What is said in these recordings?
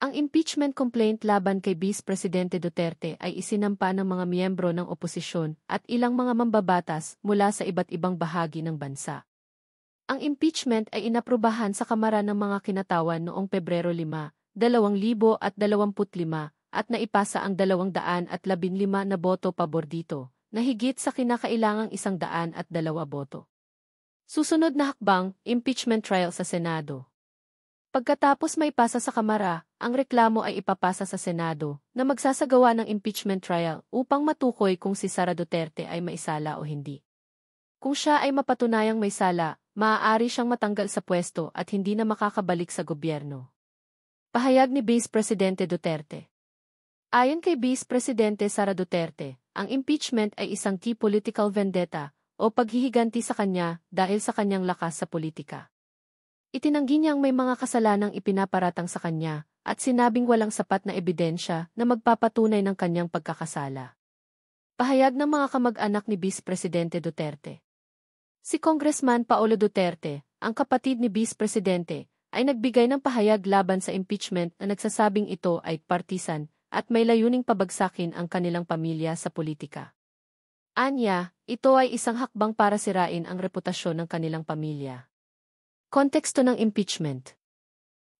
Ang impeachment complaint laban kay Vice Presidente Duterte ay isinampa ng mga miyembro ng oposisyon at ilang mga mambabatas mula sa iba't ibang bahagi ng bansa. Ang impeachment ay inaprubahan sa Kamara ng mga Kinatawan noong Pebrero 5, 2025 at naipasa ang 215 na boto pabor dito, na higit sa kinakailangang 102 boto. Susunod na hakbang, impeachment trial sa Senado. Pagkatapos maipasa sa Kamara, ang reklamo ay ipapasa sa Senado na magsasagawa ng impeachment trial upang matukoy kung si Sara Duterte ay maisala o hindi. Kung siya ay mapatunayang may sala, maaari siyang matanggal sa pwesto at hindi na makakabalik sa gobyerno. Pahayag ni Vice Presidente Duterte. Ayon kay Vice Presidente Sara Duterte, ang impeachment ay isang key political vendetta o paghihiganti sa kanya dahil sa kanyang lakas sa politika. Itinanggi niyang may mga kasalanang ipinaparatang sa kanya at sinabing walang sapat na ebidensya na magpapatunay ng kanyang pagkakasala. Pahayag ng mga kamag-anak ni Vice Presidente Duterte. Si Congressman Paolo Duterte, ang kapatid ni Vice Presidente, ay nagbigay ng pahayag laban sa impeachment na nagsasabing ito ay partisan at may layuning pabagsakin ang kanilang pamilya sa politika. Anya, ito ay isang hakbang para sirain ang reputasyon ng kanilang pamilya. Konteksto ng impeachment.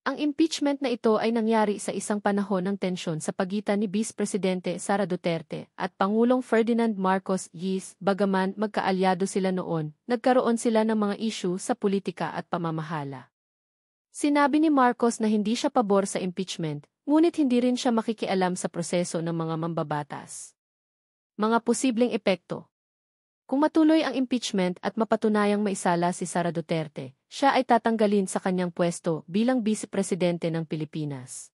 Ang impeachment na ito ay nangyari sa isang panahon ng tensyon sa pagitan ni Vice Presidente Sara Duterte at Pangulong Ferdinand Marcos Jr. Bagaman magkaalyado sila noon, nagkaroon sila ng mga issue sa politika at pamamahala. Sinabi ni Marcos na hindi siya pabor sa impeachment, ngunit hindi rin siya makikialam sa proseso ng mga mambabatas. Mga posibleng epekto. Kung matuloy ang impeachment at mapatunayang maisala si Sara Duterte, siya ay tatanggalin sa kanyang pwesto bilang Vice Presidente ng Pilipinas.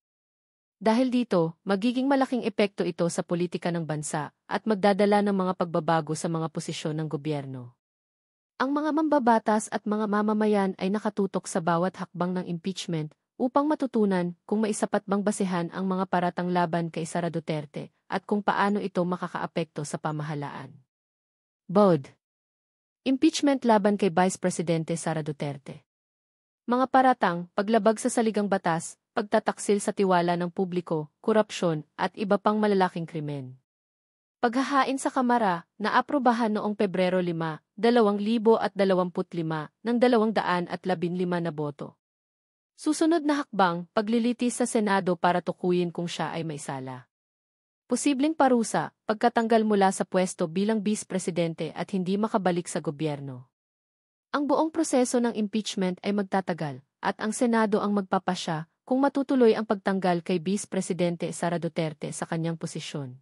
Dahil dito, magiging malaking epekto ito sa politika ng bansa at magdadala ng mga pagbabago sa mga posisyon ng gobyerno. Ang mga mambabatas at mga mamamayan ay nakatutok sa bawat hakbang ng impeachment upang matutunan kung maisapat bang basehan ang mga paratang laban kay Sara Duterte at kung paano ito makakaapekto sa pamahalaan. BOD. Impeachment laban kay Vice Presidente Sara Duterte. Mga paratang, paglabag sa saligang batas, pagtataksil sa tiwala ng publiko, korupsyon, at iba pang malalaking krimen. Paghahain sa Kamara, naaprubahan noong Pebrero 5, 2025 ng 215 na boto. Susunod na hakbang, paglilitis sa Senado para tukuyin kung siya ay maisala. Posibleng parusa, pagkatanggal mula sa pwesto bilang Vice Presidente at hindi makabalik sa gobyerno. Ang buong proseso ng impeachment ay magtatagal, at ang Senado ang magpapasya kung matutuloy ang pagtanggal kay Vice Presidente Sara Duterte sa kanyang posisyon.